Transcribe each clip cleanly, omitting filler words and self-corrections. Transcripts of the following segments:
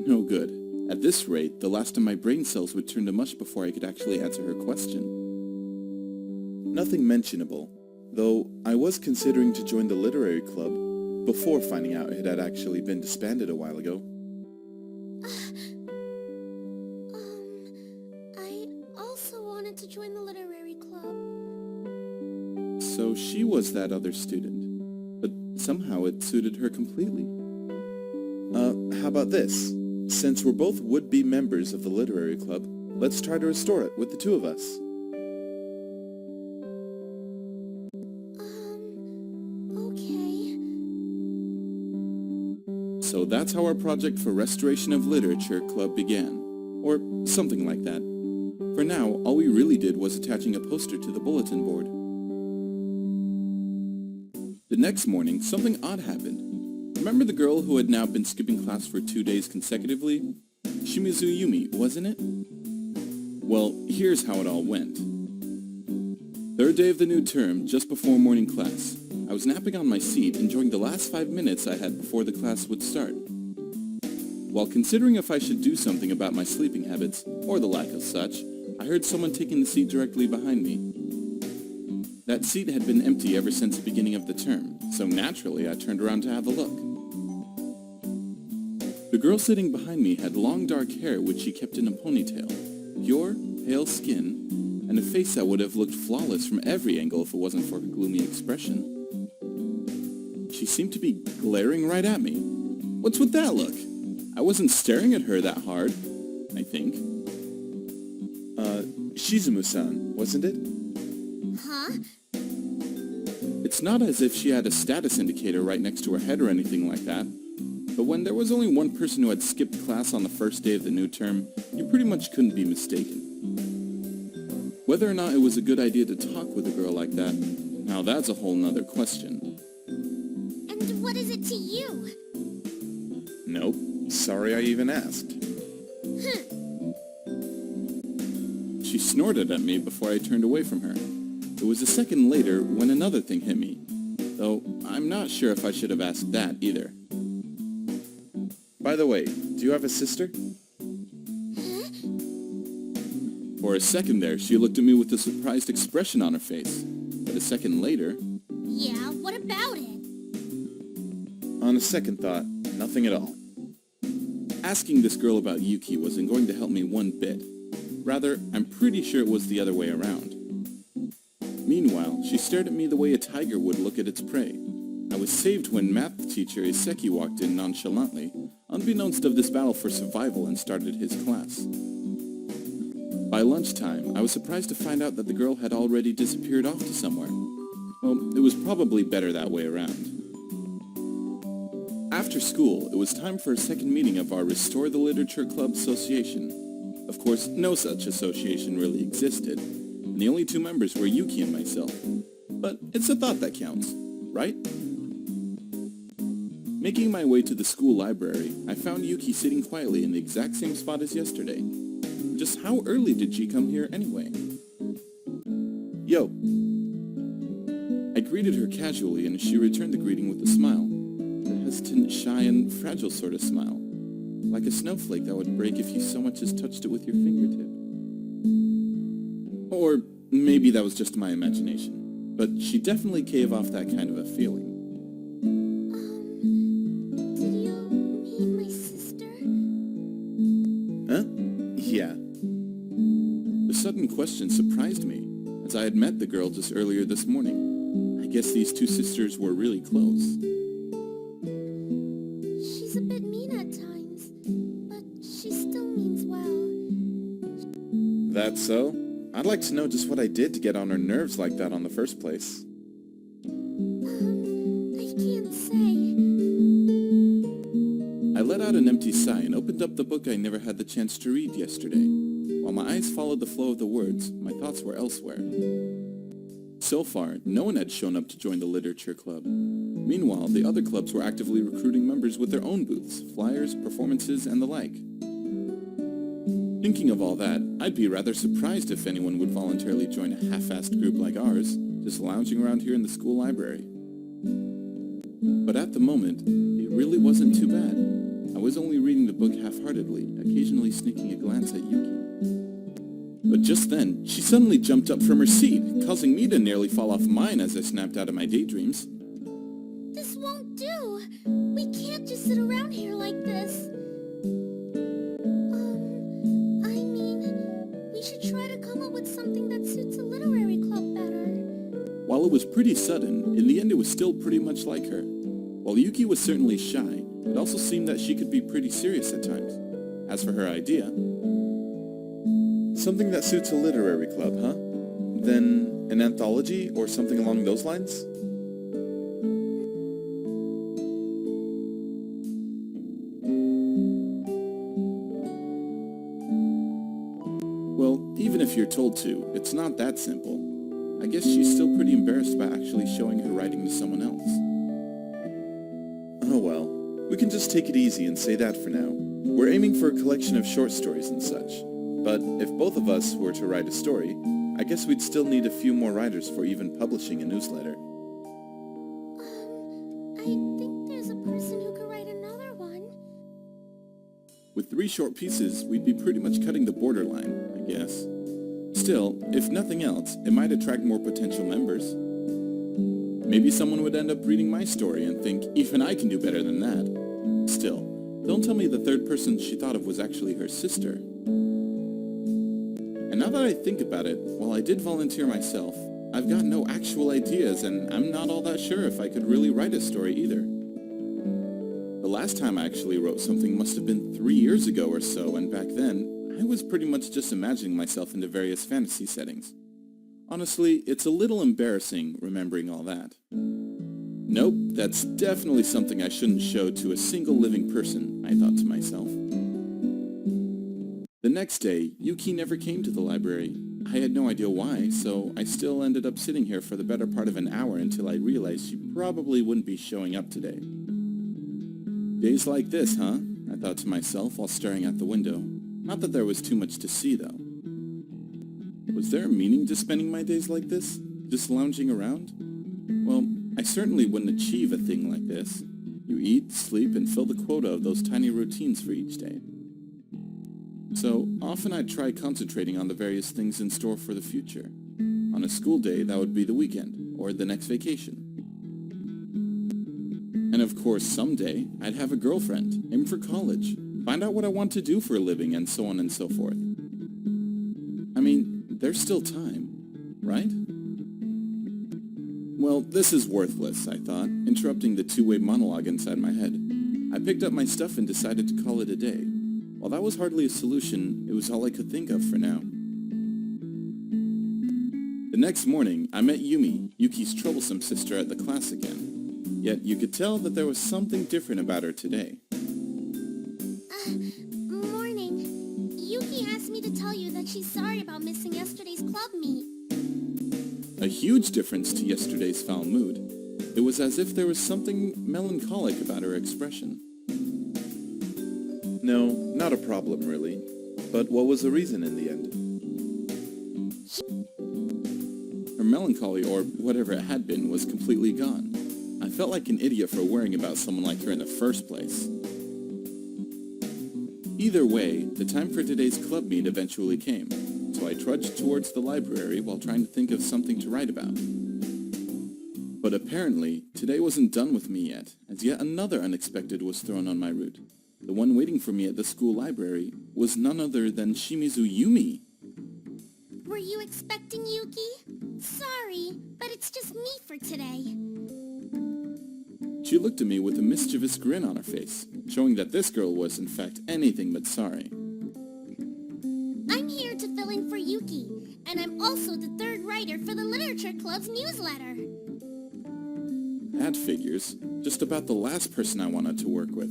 No good. At this rate, the last of my brain cells would turn to mush before I could actually answer her question. Nothing mentionable, though I was considering to join the literary club before finding out it had actually been disbanded a while ago. I also wanted to join the literary club. So she was that other student, but somehow it suited her completely. How about this? Since we're both would-be members of the literary club, let's try to restore it with the two of us. Okay. So that's how our project for Restoration of Literature Club began, or something like that. For now, all we really did was attaching a poster to the bulletin board. The next morning, something odd happened. Remember the girl who had now been skipping class for 2 days consecutively? Shimizu Yumi, wasn't it? Well, here's how it all went. Third day of the new term, just before morning class. I was napping on my seat, enjoying the last 5 minutes I had before the class would start. While considering if I should do something about my sleeping habits, or the lack of such, I heard someone taking the seat directly behind me. That seat had been empty ever since the beginning of the term, so naturally I turned around to have a look. The girl sitting behind me had long dark hair which she kept in a ponytail, pure, pale skin, and a face that would have looked flawless from every angle if it wasn't for her gloomy expression. She seemed to be glaring right at me. What's with that look? I wasn't staring at her that hard, I think. Shizumu-san, wasn't it? Huh? It's not as if she had a status indicator right next to her head or anything like that. But when there was only one person who had skipped class on the first day of the new term, you pretty much couldn't be mistaken. Whether or not it was a good idea to talk with a girl like that, now that's a whole nother question. And what is it to you? Nope. Sorry I even asked. She snorted at me before I turned away from her. It was a second later when another thing hit me, though I'm not sure if I should have asked that either. By the way, do you have a sister? Huh? For a second there, she looked at me with a surprised expression on her face. But a second later... Yeah, what about it? On a second thought, nothing at all. Asking this girl about Yuki wasn't going to help me one bit. Rather, I'm pretty sure it was the other way around. Meanwhile, she stared at me the way a tiger would look at its prey. I was saved when math teacher Iseki walked in nonchalantly, unbeknownst of this battle for survival, and started his class. By lunchtime, I was surprised to find out that the girl had already disappeared off to somewhere. Well, it was probably better that way around. After school, it was time for a second meeting of our Restore the Literature Club Association. Of course, no such association really existed, and the only two members were Yuki and myself. But it's a thought that counts, right? Making my way to the school library, I found Yuki sitting quietly in the exact same spot as yesterday. Just how early did she come here anyway? Yo! I greeted her casually, and she returned the greeting with a smile. A hesitant, shy, and fragile sort of smile. Like a snowflake that would break if you so much as touched it with your fingertip. Or maybe that was just my imagination. But she definitely gave off that kind of a feeling. Did you meet my sister? Huh? Yeah. The sudden question surprised me, as I had met the girl just earlier this morning. I guess these two sisters were really close. She's a bit mean at times, but she still means well. That so? I'd like to know just what I did to get on her nerves like that on the first place. I can't say. I let out an empty sigh and opened up the book I never had the chance to read yesterday. While my eyes followed the flow of the words, my thoughts were elsewhere. So far, no one had shown up to join the literature club. Meanwhile, the other clubs were actively recruiting members with their own booths, flyers, performances, and the like. Thinking of all that, I'd be rather surprised if anyone would voluntarily join a half-assed group like ours, just lounging around here in the school library. But at the moment, it really wasn't too bad. I was only reading the book half-heartedly, occasionally sneaking a glance at Yuki. But just then, she suddenly jumped up from her seat, causing me to nearly fall off mine as I snapped out of my daydreams. This won't do. We can't just sit around here like this. We should try to come up with something that suits a literary club better. While it was pretty sudden, in the end it was still pretty much like her. While Yuki was certainly shy, it also seemed that she could be pretty serious at times. As for her idea... Something that suits a literary club, huh? Then an anthology or something along those lines? Well, even if you're told to, it's not that simple. I guess she's still pretty embarrassed about actually showing her writing to someone else. Oh well, we can just take it easy and say that for now. We're aiming for a collection of short stories and such. But if both of us were to write a story, I guess we'd still need a few more writers for even publishing a newsletter. I think there's a person who could write another one. With 3 short pieces, we'd be pretty much cutting the borderline, I guess. Still, if nothing else, it might attract more potential members. Maybe someone would end up reading my story and think, even I can do better than that. Still, don't tell me the third person she thought of was actually her sister. And now that I think about it, while I did volunteer myself, I've got no actual ideas and I'm not all that sure if I could really write a story either. The last time I actually wrote something must have been 3 years ago or so, and back then, I was pretty much just imagining myself into various fantasy settings. Honestly, it's a little embarrassing remembering all that. Nope, that's definitely something I shouldn't show to a single living person, I thought to myself. The next day, Yuki never came to the library. I had no idea why, so I still ended up sitting here for the better part of an hour until I realized she probably wouldn't be showing up today. Days like this, huh? I thought to myself while staring out the window. Not that there was too much to see, though. Was there a meaning to spending my days like this? Just lounging around? Well, I certainly wouldn't achieve a thing like this. You eat, sleep, and fill the quota of those tiny routines for each day. So, often I'd try concentrating on the various things in store for the future. On a school day, that would be the weekend, or the next vacation. And of course, someday, I'd have a girlfriend, aim for college, find out what I want to do for a living, and so on and so forth. I mean, there's still time, right? Well, this is worthless, I thought, interrupting the two-way monologue inside my head. I picked up my stuff and decided to call it a day. While that was hardly a solution, it was all I could think of for now. The next morning, I met Yumi, Yuki's troublesome sister, at the class again. Yet you could tell that there was something different about her today. Morning. Yuki asked me to tell you that she's sorry about missing yesterday's club meet. A huge difference to yesterday's foul mood. It was as if there was something melancholic about her expression. No, not a problem really. But what was the reason in the end? Her melancholy, or whatever it had been, was completely gone. I felt like an idiot for worrying about someone like her in the first place. Either way, the time for today's club meet eventually came, so I trudged towards the library while trying to think of something to write about. But apparently, today wasn't done with me yet, as yet another unexpected was thrown on my route. The one waiting for me at the school library was none other than Shimizu Yumi. Were you expecting Yuki? Sorry, but it's just me for today. She looked at me with a mischievous grin on her face, showing that this girl was in fact anything but sorry. I'm here to fill in for Yuki, and I'm also the third writer for the Literature Club's newsletter. That figures. Just about the last person I wanted to work with.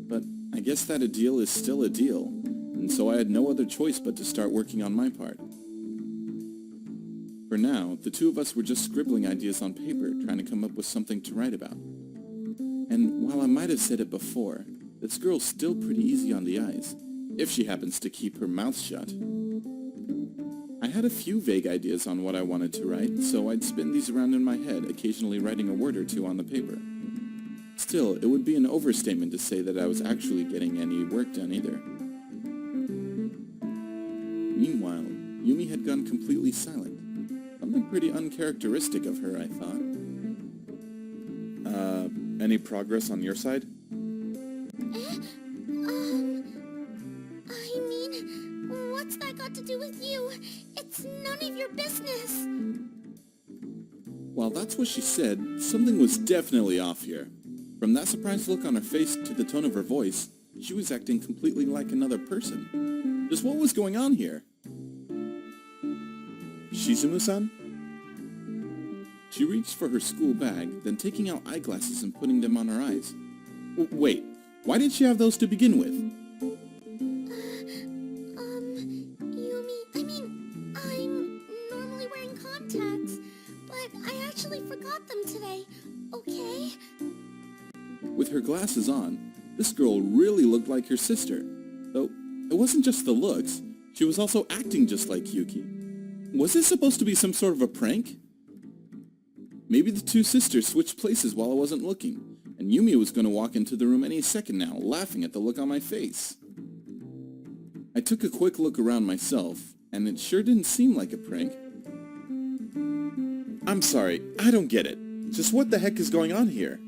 But I guess that a deal is still a deal, and so I had no other choice but to start working on my part. For now, the two of us were just scribbling ideas on paper, trying to come up with something to write about. And while I might have said it before, this girl's still pretty easy on the eyes, if she happens to keep her mouth shut. I had a few vague ideas on what I wanted to write, so I'd spin these around in my head, occasionally writing a word or two on the paper. Still, it would be an overstatement to say that I was actually getting any work done either. Meanwhile, Yumi had gone completely silent. Something pretty uncharacteristic of her, I thought. Any progress on your side? I mean, what's that got to do with you? It's none of your business. While that's what she said, something was definitely off here. From that surprised look on her face to the tone of her voice, she was acting completely like another person. Just what was going on here? Shizumu-san? She reached for her school bag, then taking out eyeglasses and putting them on her eyes. Wait, why did she have those to begin with? Yumi, I mean, I'm normally wearing contacts, but I actually forgot them today, okay? With her glasses on, this girl really looked like her sister. Though, it wasn't just the looks, she was also acting just like Yuki. Was this supposed to be some sort of a prank? Maybe the two sisters switched places while I wasn't looking, and Yumi was going to walk into the room any second now, laughing at the look on my face. I took a quick look around myself, and it sure didn't seem like a prank. I'm sorry, I don't get it. Just what the heck is going on here?